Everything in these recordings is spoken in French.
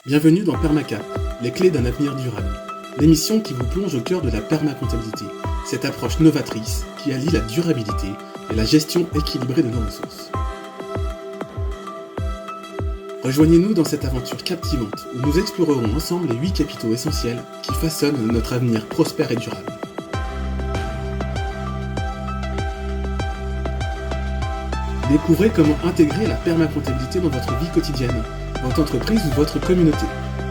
Bienvenue dans Permacap, les clés d'un avenir durable. L'émission qui vous plonge au cœur de la permacomptabilité, cette approche novatrice qui allie la durabilité et la gestion équilibrée de nos ressources. Rejoignez-nous dans cette aventure captivante où nous explorerons ensemble les 8 capitaux essentiels qui façonnent notre avenir prospère et durable. Découvrez comment intégrer la permacomptabilité dans votre vie quotidienne, votre entreprise ou votre communauté.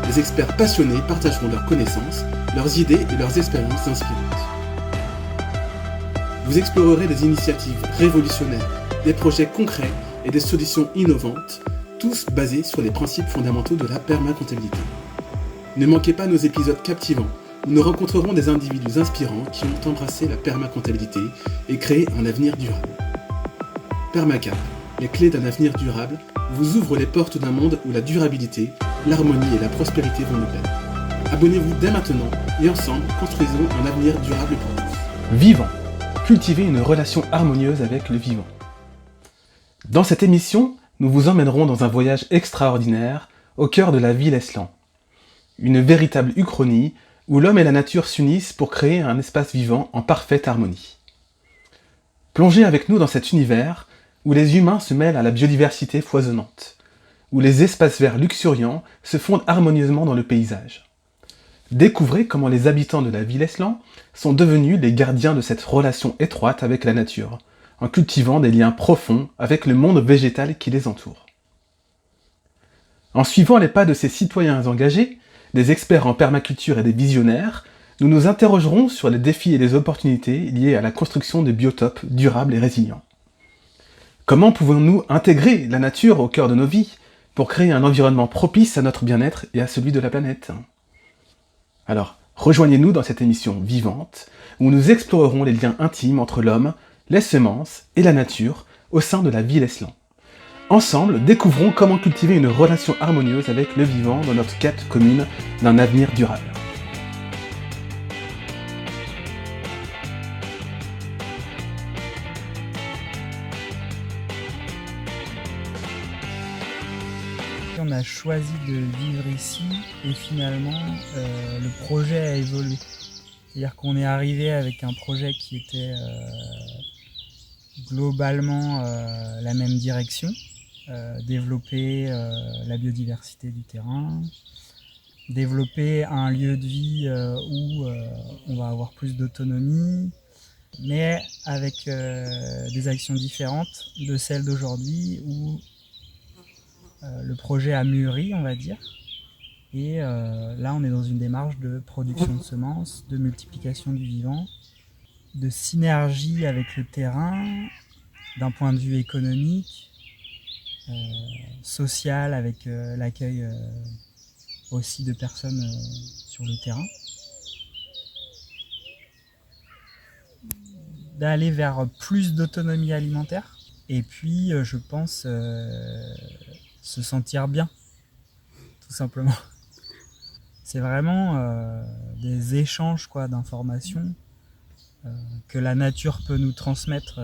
Des experts passionnés partageront leurs connaissances, leurs idées et leurs expériences inspirantes. Vous explorerez des initiatives révolutionnaires, des projets concrets et des solutions innovantes, tous basés sur les principes fondamentaux de la permacomptabilité. Ne manquez pas nos épisodes captivants où nous rencontrerons des individus inspirants qui ont embrassé la permacomptabilité et créé un avenir durable. Permacap, les clés d'un avenir durable, vous ouvre les portes d'un monde où la durabilité, l'harmonie et la prospérité vont de pair. Abonnez-vous dès maintenant et ensemble, construisons un avenir durable pour tous. Vivant. Cultiver une relation harmonieuse avec le vivant. Dans cette émission, nous vous emmènerons dans un voyage extraordinaire au cœur de la ville Eslan. Une véritable uchronie où l'homme et la nature s'unissent pour créer un espace vivant en parfaite harmonie. Plongez avec nous dans cet univers où les humains se mêlent à la biodiversité foisonnante, où les espaces verts luxuriants se fondent harmonieusement dans le paysage. Découvrez comment les habitants de la ville Eslan sont devenus les gardiens de cette relation étroite avec la nature, en cultivant des liens profonds avec le monde végétal qui les entoure. En suivant les pas de ces citoyens engagés, des experts en permaculture et des visionnaires, nous nous interrogerons sur les défis et les opportunités liés à la construction de biotopes durables et résilients. Comment pouvons-nous intégrer la nature au cœur de nos vies pour créer un environnement propice à notre bien-être et à celui de la planète ? Alors, rejoignez-nous dans cette émission vivante où nous explorerons les liens intimes entre l'homme, les semences et la nature au sein de la ville Eslan. Ensemble, découvrons comment cultiver une relation harmonieuse avec le vivant dans notre quête commune d'un avenir durable. On a choisi de vivre ici et finalement le projet a évolué. C'est-à-dire qu'on est arrivé avec un projet qui était globalement la même direction, développer la biodiversité du terrain, développer un lieu de vie où on va avoir plus d'autonomie, mais avec des actions différentes de celles d'aujourd'hui où le projet a mûri, on va dire, et là on est dans une démarche de production de semences, de multiplication du vivant, de synergie avec le terrain, d'un point de vue économique, social, avec l'accueil aussi de personnes sur le terrain, d'aller vers plus d'autonomie alimentaire, et puis je pense se sentir bien, tout simplement. C'est vraiment des échanges d'informations que la nature peut nous transmettre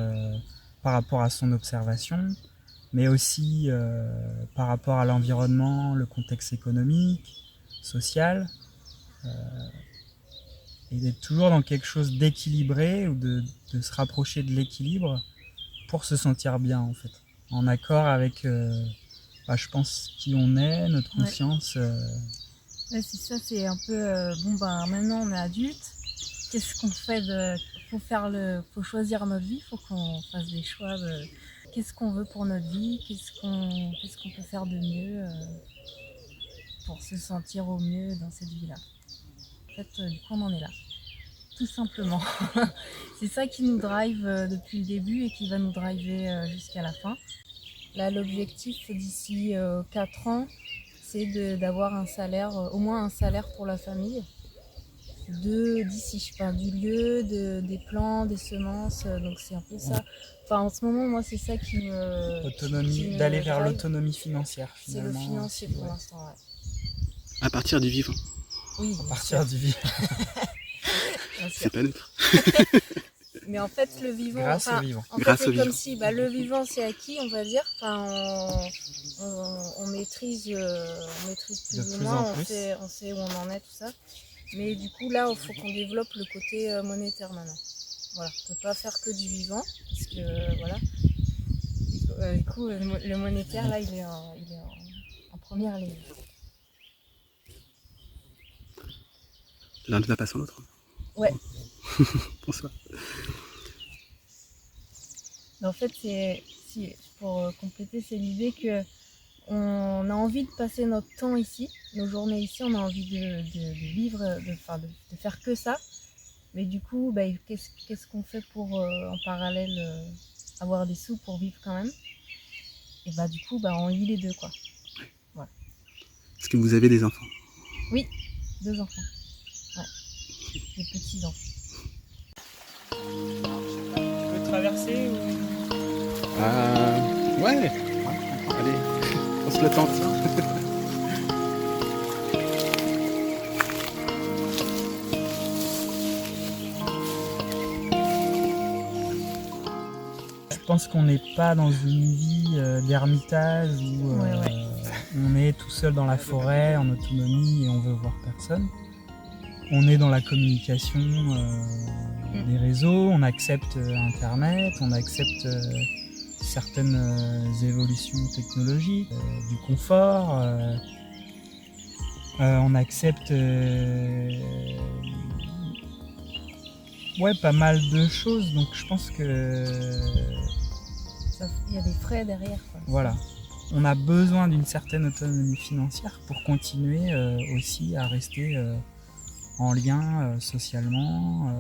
par rapport à son observation, mais aussi par rapport à l'environnement, le contexte économique, social, et d'être toujours dans quelque chose d'équilibré ou de se rapprocher de l'équilibre pour se sentir bien, en fait, en accord avec je pense qui on est, notre conscience. Ouais, c'est ça, c'est un peu maintenant on est adulte. Qu'est-ce qu'on fait faut choisir notre vie, faut qu'on fasse des choix de qu'est-ce qu'on veut pour notre vie, qu'est-ce qu'on peut faire de mieux pour se sentir au mieux dans cette vie-là. En fait, du coup, on en est là. Tout simplement. C'est ça qui nous drive depuis le début et qui va nous driver jusqu'à la fin. Là, l'objectif d'ici 4 ans, c'est d'avoir un salaire, au moins un salaire pour la famille, d'ici, du lieu, des plants, des semences, donc c'est un peu ça. Enfin, en ce moment, moi, c'est ça qui me d'aller vers drive. l'autonomie financière, finalement. C'est le financier pour l'instant, ouais. À partir du vivant. Oui, à partir du vivant. C'est pas neutre. Mais en fait, le vivant, Grâce au vivant. En Grâce fait, au c'est comme vivant. si le vivant, c'est acquis, on va dire. On maîtrise plus De ou plus moins, en plus. on sait où on en est, tout ça. Mais du coup, là, il faut qu'on développe le côté monétaire maintenant. Voilà, on ne peut pas faire que du vivant, parce que voilà. Du coup, le monétaire, là, il est en première ligne. L'un ne va pas sans l'autre. Ouais. Bonsoir. En fait, pour compléter, c'est l'idée que on a envie de passer notre temps ici, nos journées ici, on a envie de vivre, de faire que ça. Mais du coup, qu'est-ce qu'on fait pour, en parallèle, avoir des sous pour vivre quand même? Et du coup, on lie les deux, quoi. Voilà. Est-ce que vous avez des enfants? Oui, 2 enfants. Ouais. Des petits-enfants. Tu peux traverser ou... Ouais. Allez, on se le tente. Je pense qu'on n'est pas dans une vie d'ermitage où on est tout seul dans la forêt, en autonomie et on veut voir personne. On est dans la communication des réseaux, on accepte Internet, on accepte certaines évolutions technologiques, du confort, on accepte pas mal de choses, donc je pense que Il y a des frais derrière, quoi. voilà. On a besoin d'une certaine autonomie financière pour continuer aussi à rester en lien socialement,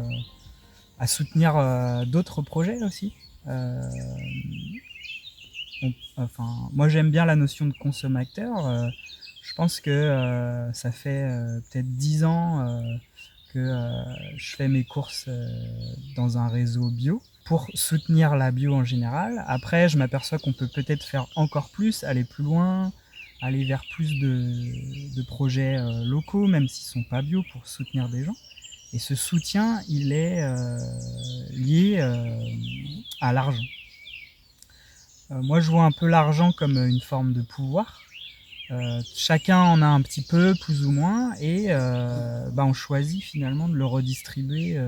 à soutenir d'autres projets aussi. Moi j'aime bien la notion de consommateur. Je pense que ça fait peut-être 10 ans que je fais mes courses dans un réseau bio pour soutenir la bio en général. Après, je m'aperçois qu'on peut peut-être faire encore plus, aller plus loin, aller vers plus de projets locaux, même s'ils sont pas bio, pour soutenir des gens. Et ce soutien, il est lié à l'argent. Moi, je vois un peu l'argent comme une forme de pouvoir. Chacun en a un petit peu, plus ou moins, et on choisit finalement de le redistribuer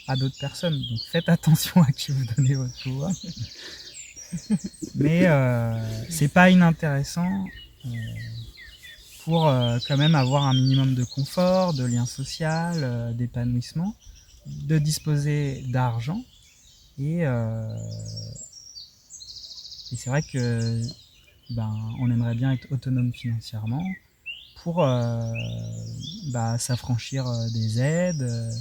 à d'autres personnes. Donc faites attention à qui vous donnez votre pouvoir. Mais c'est pas inintéressant pour quand même avoir un minimum de confort, de lien social, d'épanouissement, de disposer d'argent. Et c'est vrai que on aimerait bien être autonome financièrement pour s'affranchir des aides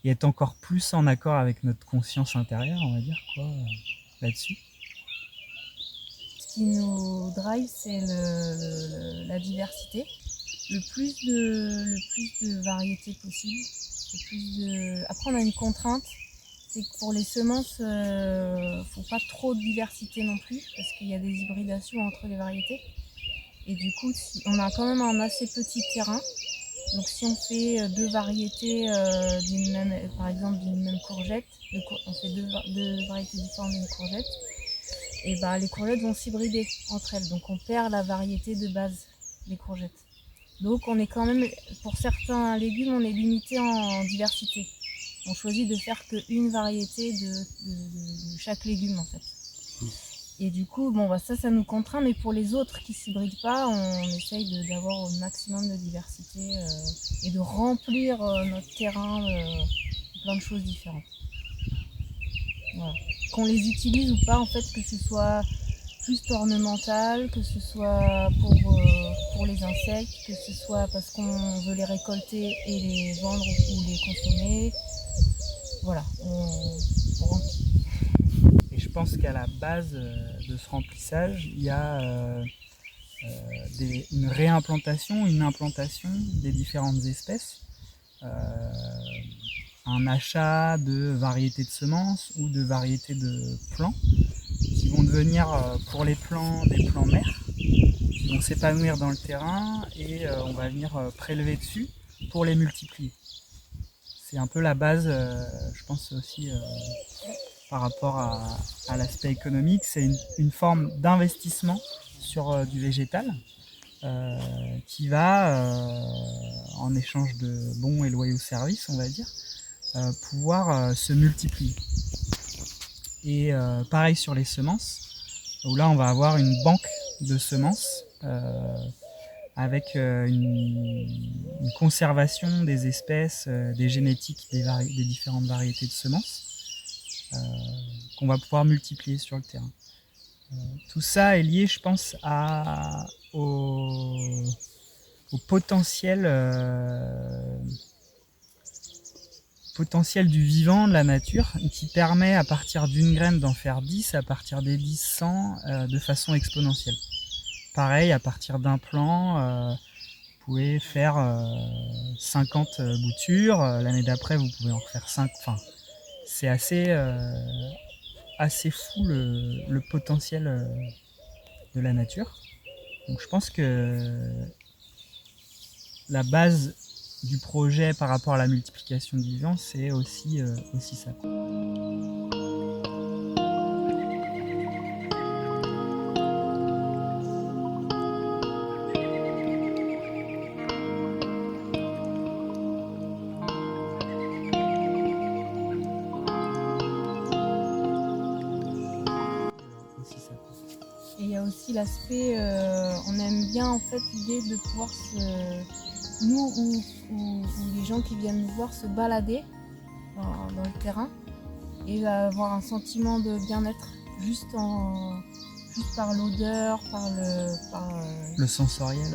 et être encore plus en accord avec notre conscience intérieure, on va dire, là-dessus. Ce qui nous drive, c'est la diversité. Le plus de variétés possible. Après, on a une contrainte, c'est que pour les semences, faut pas trop de diversité non plus, parce qu'il y a des hybridations entre les variétés. Et du coup, on a quand même un assez petit terrain. Donc si on fait 2 variétés par exemple d'une même courgette, on fait deux variétés différentes d'une courgette, et les courgettes vont s'hybrider entre elles. Donc on perd la variété de base des courgettes. Donc on est quand même, pour certains légumes, on est limité en diversité. On choisit de faire qu'une variété de chaque légume en fait. Et du coup, ça nous contraint, mais pour les autres qui ne s'hybrident pas, on essaye d'avoir au maximum de diversité et de remplir notre terrain de plein de choses différentes. Voilà. Qu'on les utilise ou pas, en fait, que ce soit plus ornemental, que ce soit pour les insectes, que ce soit parce qu'on veut les récolter et les vendre ou les consommer. Voilà, on remplit. Je pense qu'à la base de ce remplissage, il y a une réimplantation, une implantation des différentes espèces, un achat de variétés de semences ou de variétés de plants qui vont devenir pour les plants des plants mères, qui vont s'épanouir dans le terrain et on va venir prélever dessus pour les multiplier. c'est un peu la base, je pense aussi par rapport à l'aspect économique, c'est une forme d'investissement sur du végétal qui va, en échange de bons et loyaux services, on va dire, pouvoir se multiplier. Et pareil sur les semences, où là on va avoir une banque de semences avec une conservation des espèces, des génétiques des différentes variétés de semences qu'on va pouvoir multiplier sur le terrain. Tout ça est lié, je pense, au potentiel du vivant, de la nature, qui permet à partir d'une graine d'en faire 10, à partir des 10, 100, de façon exponentielle. Pareil, à partir d'un plant, vous pouvez faire 50 boutures, l'année d'après vous pouvez en refaire 5, enfin, c'est assez fou le potentiel de la nature. Donc je pense que la base du projet par rapport à la multiplication du vivant, c'est aussi ça. Et il y a aussi l'aspect, on aime bien en fait l'idée de pouvoir nous ou les gens qui viennent nous voir se balader dans le terrain et avoir un sentiment de bien-être juste par l'odeur, par le sensoriel,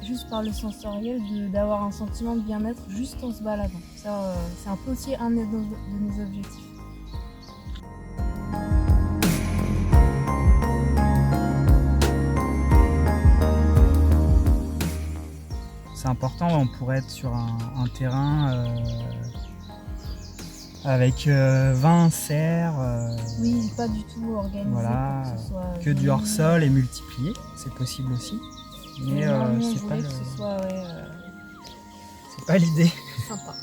juste par le sensoriel, d'avoir un sentiment de bien-être juste en se baladant. Ça, c'est un peu aussi un de nos objectifs. C'est important, on pourrait être sur un terrain avec 20 cerfs. Oui, pas du tout organisé voilà, pour que ce soit que du hors-sol et multiplié, c'est possible aussi. Mais c'est pas c'est pas l'idée. Sympa.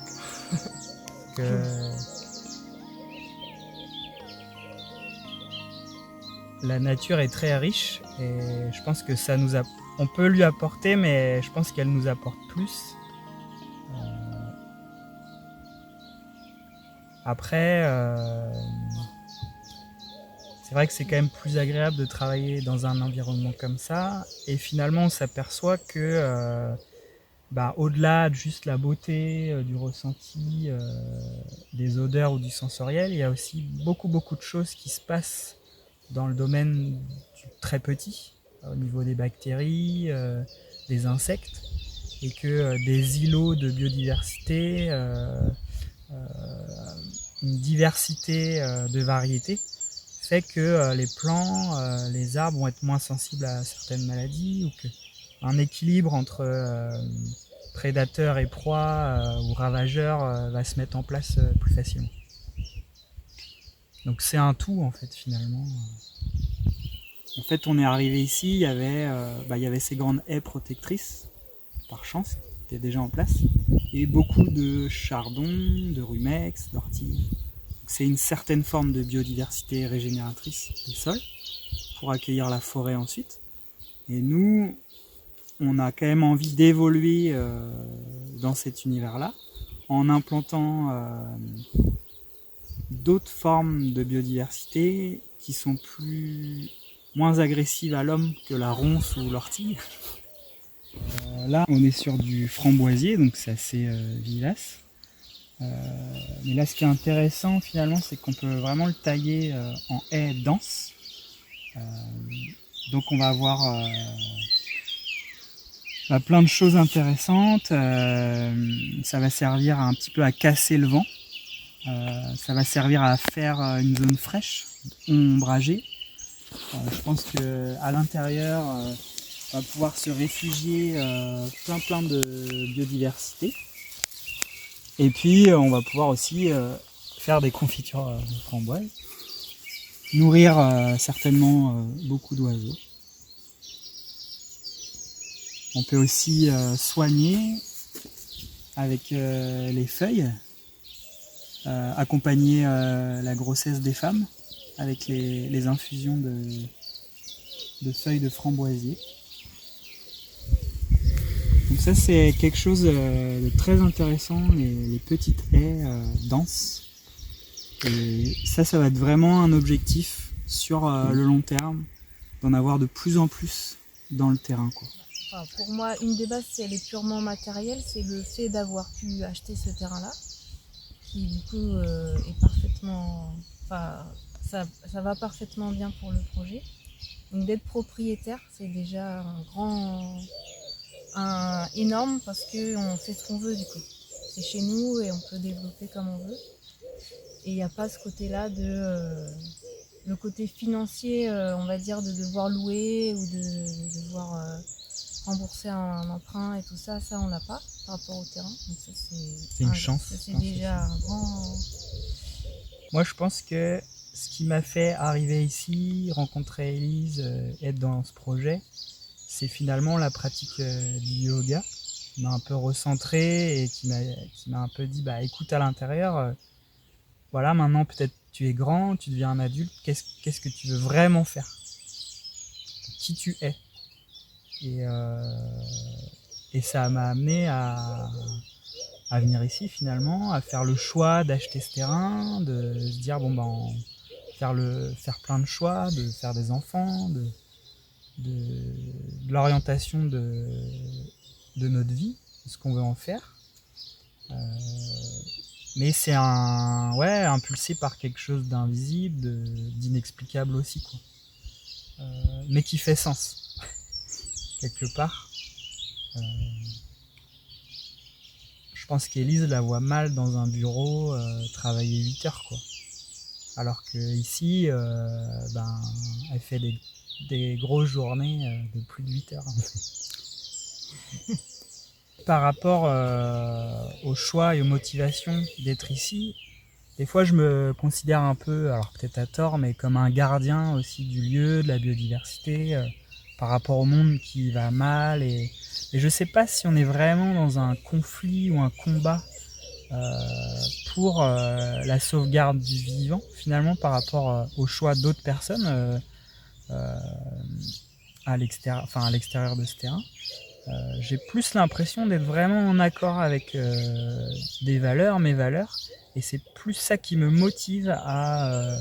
La nature est très riche et je pense que on peut lui apporter, mais je pense qu'elle nous apporte plus. Après, c'est vrai que c'est quand même plus agréable de travailler dans un environnement comme ça. Et finalement, on s'aperçoit que au-delà de juste la beauté, du ressenti, des odeurs ou du sensoriel, il y a aussi beaucoup de choses qui se passent dans le domaine du très petit, au niveau des bactéries, des insectes, et que des îlots de biodiversité, une diversité de variétés, fait que les plants, les arbres vont être moins sensibles à certaines maladies, ou qu'un équilibre entre prédateurs et proies ou ravageurs va se mettre en place plus facilement. Donc c'est un tout en fait finalement. En fait on est arrivé ici, il y avait ces grandes haies protectrices, par chance, qui étaient déjà en place, et beaucoup de chardons, de rumex, d'orties. C'est une certaine forme de biodiversité régénératrice des sols, pour accueillir la forêt ensuite. Et nous, on a quand même envie d'évoluer dans cet univers-là, en implantant d'autres formes de biodiversité qui sont moins agressives à l'homme que la ronce ou l'ortie. Là, on est sur du framboisier, donc c'est assez vivace. Mais là, ce qui est intéressant finalement, c'est qu'on peut vraiment le tailler en haies denses. Donc on va avoir plein de choses intéressantes. Ça va servir un petit peu à casser le vent. Ça va servir à faire une zone fraîche, ombragée. Je pense qu'à l'intérieur, on va pouvoir se réfugier plein de biodiversité. Et puis on va pouvoir aussi faire des confitures de framboises, nourrir certainement beaucoup d'oiseaux. On peut aussi soigner avec les feuilles accompagner la grossesse des femmes avec les infusions de feuilles de framboisier. Donc ça c'est quelque chose de très intéressant, les petites haies denses. Et ça va être vraiment un objectif sur le long terme, d'en avoir de plus en plus dans le terrain, quoi. Enfin, pour moi, une des bases, elle est purement matérielle, c'est le fait d'avoir pu acheter ce terrain-là, qui du coup est parfaitement... Enfin, ça va parfaitement bien pour le projet. Donc d'être propriétaire, c'est déjà énorme parce qu'on fait ce qu'on veut du coup. C'est chez nous et on peut développer comme on veut. Et il n'y a pas ce côté-là le côté financier, on va dire, de devoir louer ou de devoir rembourser un emprunt et tout ça, on l'a pas par rapport au terrain. Donc ça, c'est une chance. Ça, c'est déjà un grand... Moi, je pense que ce qui m'a fait arriver ici, rencontrer Élise, être dans ce projet, c'est finalement la pratique du yoga qui m'a un peu recentré et qui m'a un peu dit, bah écoute, à l'intérieur, voilà, maintenant peut-être tu es grand, tu deviens un adulte, qu'est-ce que tu veux vraiment faire? Qui tu es? Et ça m'a amené à venir ici finalement, à faire le choix d'acheter ce terrain, de se dire bon ben faire plein de choix, de faire des enfants, de l'orientation de notre vie, de ce qu'on veut en faire. Mais c'est impulsé par quelque chose d'invisible, d'inexplicable aussi, quoi. Mais qui fait sens quelque part. Je pense qu'Élise la voit mal dans un bureau travailler 8 heures, quoi. Alors que ici, elle fait des grosses journées de plus de 8 heures. Par rapport au choix et aux motivations d'être ici, des fois je me considère un peu, alors peut-être à tort, mais comme un gardien aussi du lieu, de la biodiversité, par rapport au monde qui va mal. Et je sais pas si on est vraiment dans un conflit ou un combat pour la sauvegarde du vivant, finalement, par rapport au choix d'autres personnes à l'extérieur de ce terrain. J'ai plus l'impression d'être vraiment en accord avec mes valeurs, et c'est plus ça qui me motive à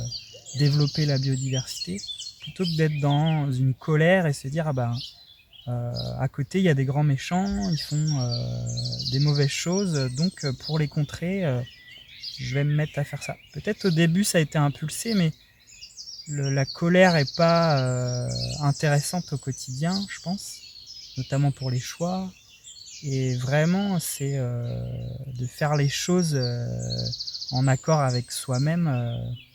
développer la biodiversité, plutôt que d'être dans une colère et se dire à côté il y a des grands méchants, ils font des mauvaises choses, donc pour les contrer, je vais me mettre à faire ça. Peut-être au début ça a été impulsé, mais la colère est pas intéressante au quotidien, je pense, notamment pour les choix. Et vraiment, c'est de faire les choses en accord avec soi-même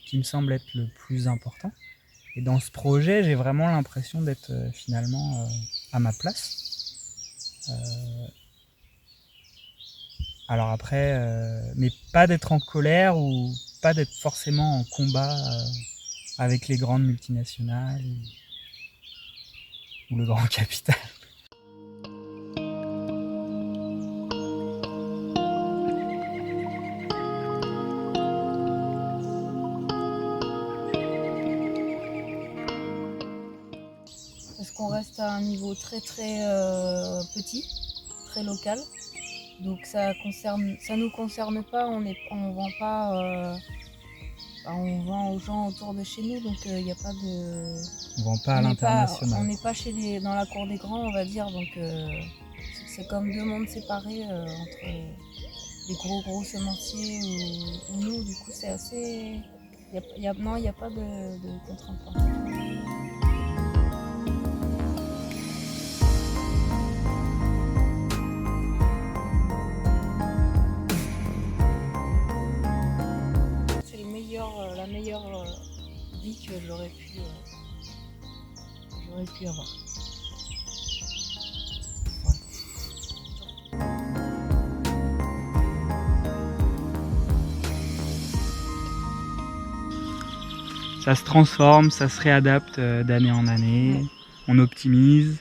qui me semble être le plus important. Et dans ce projet, j'ai vraiment l'impression d'être finalement à ma place. Alors après, mais pas d'être en colère ou pas d'être forcément en combat avec les grandes multinationales ou le grand capital. Parce qu'on reste à un niveau très très petit, très local. Donc ça nous concerne pas, on vend pas, on vend aux gens autour de chez nous, donc il n'y a pas de... On vend pas à l'international. On n'est pas dans la cour des grands, on va dire, donc c'est comme deux mondes séparés entre les gros semenciers ou nous, du coup c'est assez... il n'y a pas de contrainte. La meilleure vie que j'aurais pu avoir. Ouais. Ça se transforme, ça se réadapte d'année en année, ouais. On optimise,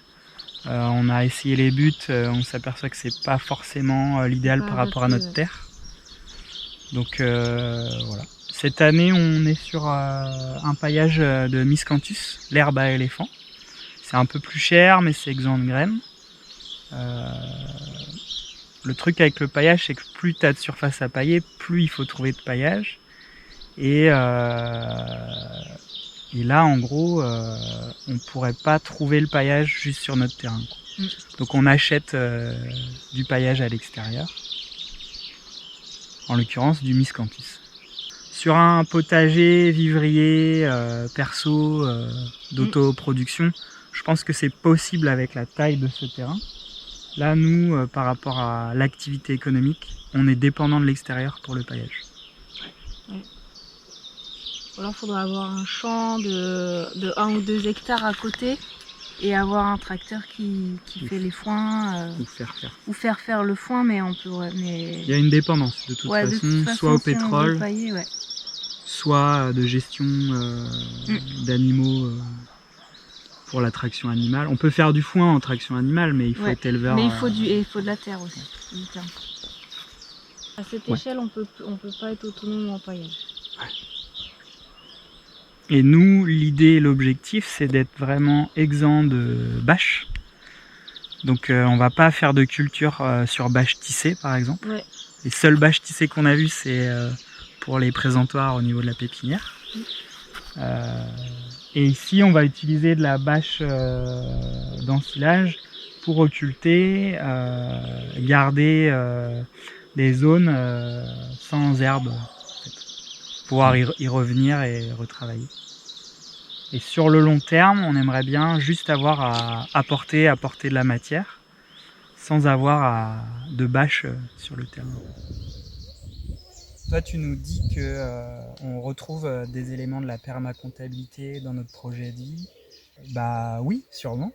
on a essayé les buts, on s'aperçoit que c'est pas forcément l'idéal par rapport à notre terre. Donc voilà. Cette année, on est sur un paillage de Miscanthus, l'herbe à éléphant. C'est un peu plus cher, mais c'est exempt de graines. Le truc avec le paillage, c'est que plus tu as de surface à pailler, plus il faut trouver de paillage. Et là, en gros, on pourrait pas trouver le paillage juste sur notre terrain, quoi. Donc on achète du paillage à l'extérieur, en l'occurrence du Miscanthus. Sur un potager, vivrier, perso, d'autoproduction, je pense que c'est possible avec la taille de ce terrain. Là, nous, par rapport à l'activité économique, on est dépendant de l'extérieur pour le paillage. Alors, il faudra avoir un champ de 1 ou 2 hectares à côté et avoir un tracteur qui fait les foins. Ou faire faire le foin, mais on peut... mais... Il y a une dépendance de toute façon, soit au pétrole, pailler, soit de gestion d'animaux pour la traction animale. On peut faire du foin en traction animale, mais il faut être éleveur. Mais il faut de la terre aussi. À cette échelle, on peut pas être autonome en paillage. Et nous, l'idée, l'objectif, c'est d'être vraiment exempt de bâches. Donc on va pas faire de culture sur bâches tissées, par exemple. Les seules bâches tissées qu'on a vues, c'est pour les présentoirs au niveau de la pépinière. Et ici, on va utiliser de la bâche d'ensilage pour occulter, garder des zones sans herbe, en fait, pouvoir y revenir et retravailler. Et sur le long terme, on aimerait bien juste avoir à apporter de la matière sans avoir de bâche sur le terrain. Toi, tu nous dis qu'on retrouve des éléments de la permacomptabilité dans notre projet de vie. Bah oui, sûrement.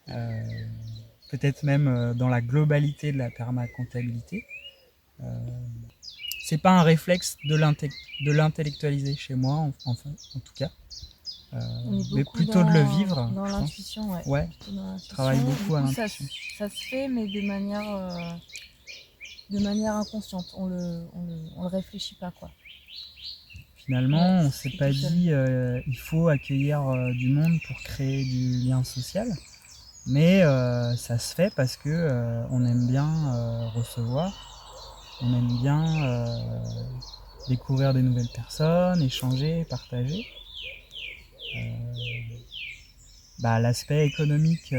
Peut-être même dans la globalité de la permacomptabilité. C'est pas un réflexe de l'intellectualiser chez moi, en tout cas. Mais plutôt de le vivre. Dans l'intuition, ouais. Travaille beaucoup à l'intuition. Ça se fait, mais de manière inconsciente. On le réfléchit pas, quoi. Finalement, on s'est pas dit il faut accueillir du monde pour créer du lien social. Mais ça se fait parce que on aime bien recevoir, on aime bien découvrir des nouvelles personnes, échanger, partager. L'aspect économique,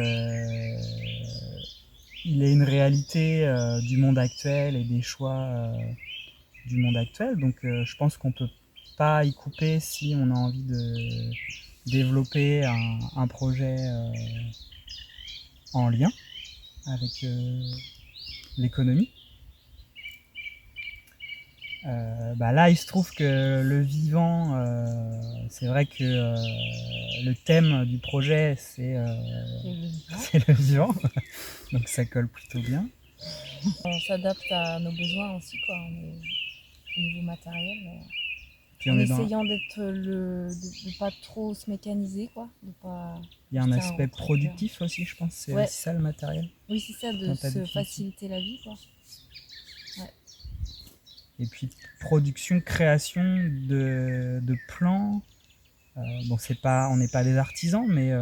il est une réalité du monde actuel et des choix du monde actuel. Donc je pense qu'on peut pas y couper si on a envie de développer un projet en lien avec l'économie. Là, il se trouve que le vivant, c'est vrai que le thème du projet, c'est le vivant, donc ça colle plutôt bien. On s'adapte à nos besoins aussi, quoi, au niveau matériel. Puis en essayant de pas trop se mécaniser, quoi. Il y a un aspect productif aussi, je pense, c'est aussi ça le matériel. Oui, c'est ça, de se faciliter la vie, quoi. Et puis production, création de plans. On n'est pas des artisans, mais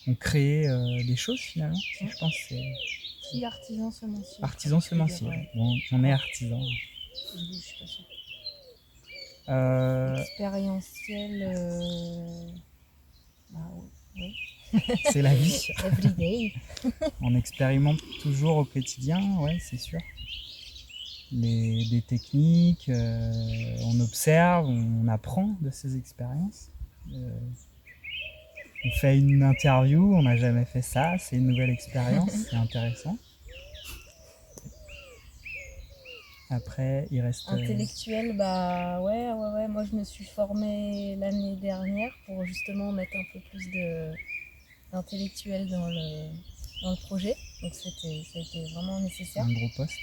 on crée des choses finalement. Je pense que c'est. Si, artisan semencier. Artisan semencier. Bon, on est artisan. Je suis pas sûre. Expérientiel. Oui. C'est la vie. Everyday. On expérimente toujours au quotidien, ouais, c'est sûr. Des techniques, on observe, on apprend de ces expériences. On fait une interview, on n'a jamais fait ça, c'est une nouvelle expérience, c'est intéressant. Après, il reste... Intellectuel, ouais. Moi, je me suis formée l'année dernière pour justement mettre un peu plus d'intellectuel dans le projet. Donc, ça a été vraiment nécessaire. Un gros poste.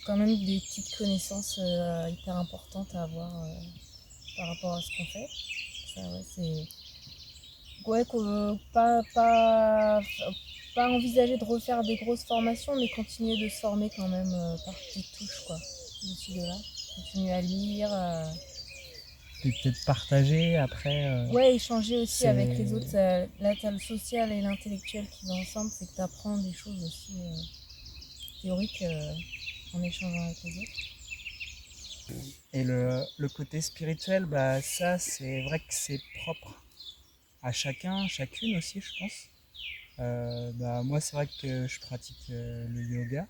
Quand même des petites connaissances hyper importantes à avoir par rapport à ce qu'on fait. Ça, c'est... Ouais, pas envisager de refaire des grosses formations, mais continuer de se former quand même par petites touches, quoi. de ci, de là. Continuer à lire. Et peut-être partager après. Ouais, échanger aussi c'est- avec les autres. Là, t'as le social et l'intellectuel qui vont ensemble, c'est que tu apprends des choses aussi théoriques en échangeant avec les autres. Et le côté spirituel, bah ça c'est vrai que c'est propre à chacun, chacune aussi je pense. Bah, moi c'est vrai que je pratique le yoga.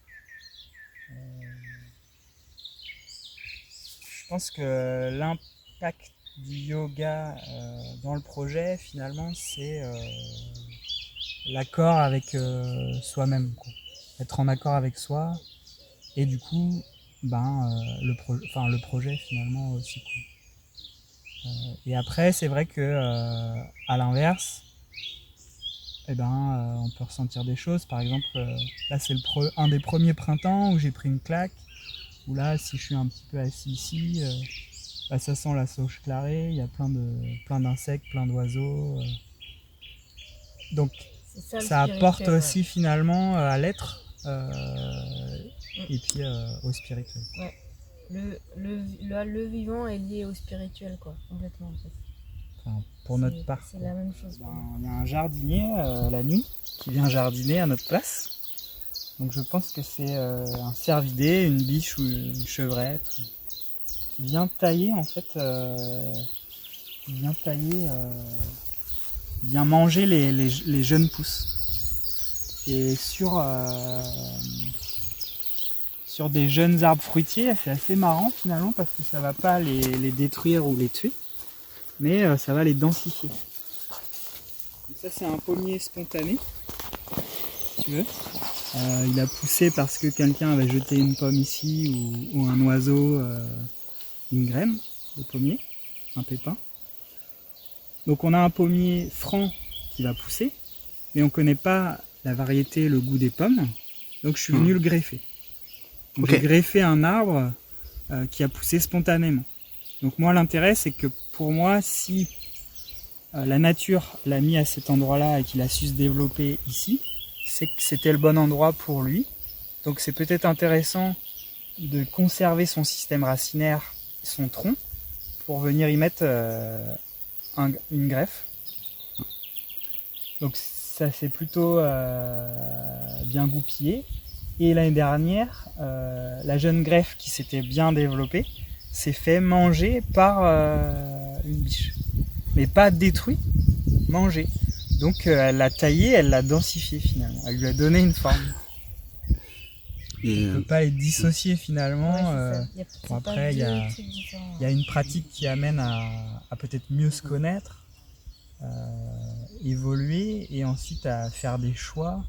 Je pense que l'impact du yoga dans le projet finalement c'est l'accord avec soi-même, quoi. Être en accord avec soi et du coup le projet finalement aussi, quoi. Et après c'est vrai que à l'inverse on peut ressentir des choses. Par exemple là c'est un des premiers printemps où j'ai pris une claque, où là si je suis un petit peu assis ici ça sent la sauge clarée, il y a plein d'insectes, plein d'oiseaux, donc C'est ça, le ça apporte spirituel, aussi finalement à l'être et puis au spirituel. Ouais. Le vivant est lié au spirituel, quoi, complètement en fait. Enfin, pour notre part. C'est la même chose. Il y a un jardinier la nuit qui vient jardiner à notre place. Donc je pense que c'est un cervidé, une biche ou une chevrette qui vient tailler en fait, vient manger les jeunes pousses. Et sur des jeunes arbres fruitiers, c'est assez marrant finalement parce que ça va pas les détruire ou les tuer, mais ça va les densifier. Donc ça c'est un pommier spontané, si tu veux. Il a poussé parce que quelqu'un avait jeté une pomme ici ou un oiseau, une graine de pommier, un pépin. Donc on a un pommier franc qui va pousser, mais on ne connaît pas la variété, le goût des pommes, donc je suis venu le greffer. Donc J'ai greffé un arbre qui a poussé spontanément. Donc moi l'intérêt c'est que pour moi si la nature l'a mis à cet endroit-là et qu'il a su se développer ici, c'est que c'était le bon endroit pour lui. Donc c'est peut-être intéressant de conserver son système racinaire, son tronc, pour venir y mettre une greffe. Donc ça s'est plutôt bien goupillé. Et l'année dernière, la jeune greffe qui s'était bien développée s'est fait manger par une biche. Mais pas détruit, mangé. Donc elle l'a taillé, elle l'a densifié finalement. Elle lui a donné une forme. Et on ne peut pas les dissocier finalement. Après, il y a une pratique qui amène à peut-être mieux se connaître, évoluer et ensuite à faire des choix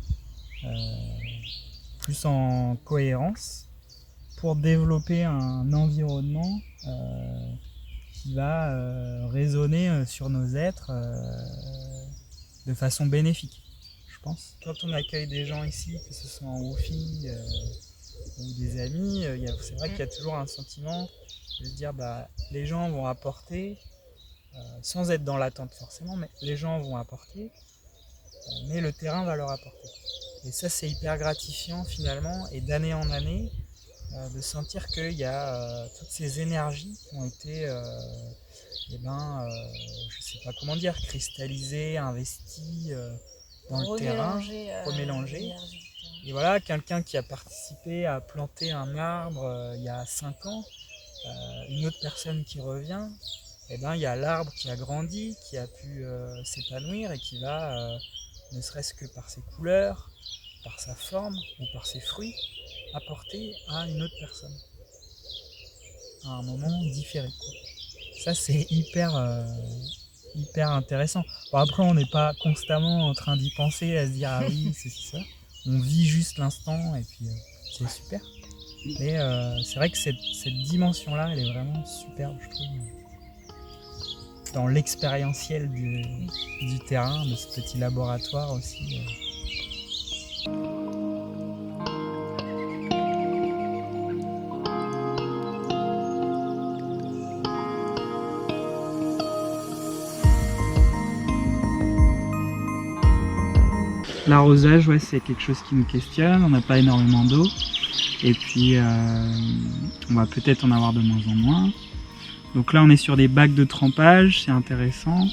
plus en cohérence pour développer un environnement qui va résonner sur nos êtres de façon bénéfique, je pense. Quand on accueille des gens ici, que ce soit en WOFI ou des amis, c'est vrai qu'il y a toujours un sentiment de se dire les gens vont apporter, sans être dans l'attente forcément, mais les gens vont apporter, mais le terrain va leur apporter. Et ça c'est hyper gratifiant finalement, et d'année en année, de sentir qu'il y a toutes ces énergies qui ont été je sais pas comment dire, cristallisées, investies dans le terrain, remélangées. Et voilà, quelqu'un qui a participé à planter un arbre il y a 5 ans, une autre personne qui revient, il y a l'arbre qui a grandi, qui a pu s'épanouir et qui va, ne serait-ce que par ses couleurs, par sa forme ou par ses fruits, apporter à une autre personne à un moment différé, quoi. Ça c'est hyper intéressant. Bon, après on n'est pas constamment en train d'y penser, à se dire ah oui c'est ça. On vit juste l'instant et puis c'est super. Mais c'est vrai que cette dimension là elle est vraiment superbe, je trouve, dans l'expérientiel du terrain, de ce petit laboratoire aussi. L'arrosage, c'est quelque chose qui nous questionne, on n'a pas énormément d'eau. Et puis on va peut-être en avoir de moins en moins. Donc là on est sur des bacs de trempage, c'est intéressant.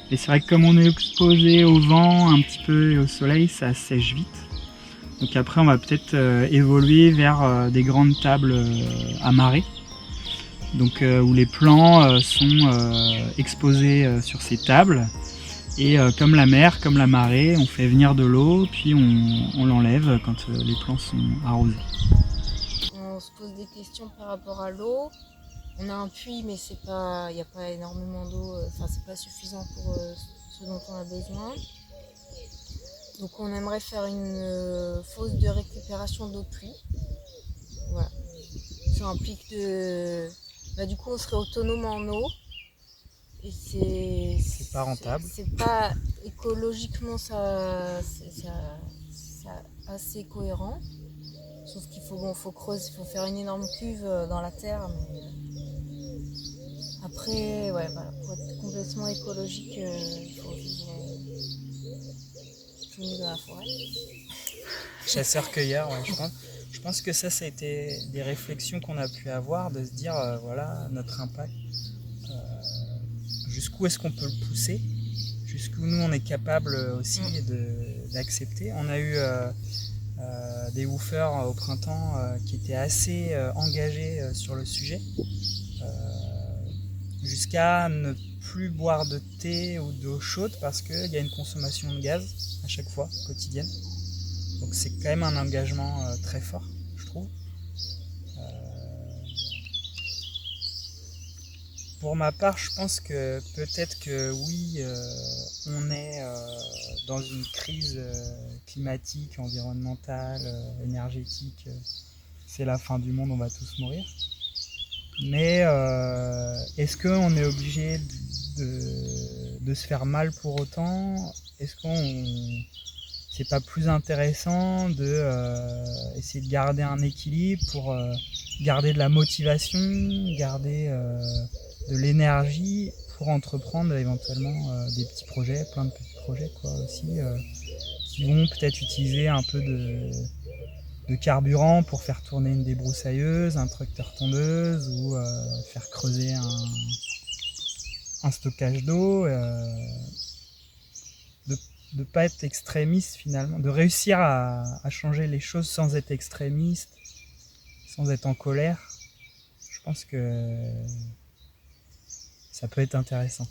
Et c'est vrai que comme on est exposé au vent un petit peu et au soleil, ça sèche vite. Donc après on va peut-être évoluer vers des grandes tables à marée. Donc où les plants sont exposés sur ces tables. Et comme la mer, comme la marée, on fait venir de l'eau, puis on l'enlève quand les plants sont arrosés. On se pose des questions par rapport à l'eau. On a un puits, mais il n'y a pas énormément d'eau, c'est pas suffisant pour ce dont on a besoin. Donc on aimerait faire une fosse de récupération d'eau de pluie. Voilà. Ça implique du coup on serait autonome en eau. Et c'est pas rentable. C'est pas écologiquement c'est assez cohérent. Sauf qu'il faut creuser, il faut faire une énorme cuve dans la terre. Mais après, pour être complètement écologique, il faut vivre dans la forêt. Chasseur-cueilleur, ouais, je pense que ça a été des réflexions qu'on a pu avoir, de se dire, voilà, notre impact. Jusqu'où est-ce qu'on peut le pousser, jusqu'où nous on est capable aussi d'accepter. On a eu des woofers au printemps qui étaient assez engagés sur le sujet, jusqu'à ne plus boire de thé ou d'eau chaude parce qu'il y a une consommation de gaz à chaque fois, quotidienne. Donc c'est quand même un engagement très fort, je trouve. Pour ma part, je pense que peut-être que oui, on est dans une crise climatique, environnementale, énergétique. C'est la fin du monde, on va tous mourir. Mais est-ce qu'on est obligé de se faire mal pour autant? Est-ce c'est pas plus intéressant de essayer de garder un équilibre pour garder de la motivation, garder de l'énergie pour entreprendre éventuellement des petits projets, plein de petits projets aussi, qui vont peut-être utiliser un peu de carburant pour faire tourner une débroussailleuse, un tracteur tondeuse ou faire creuser un stockage d'eau, de pas être extrémiste finalement, de réussir à changer les choses sans être extrémiste, sans être en colère. Je pense que ça peut être intéressant.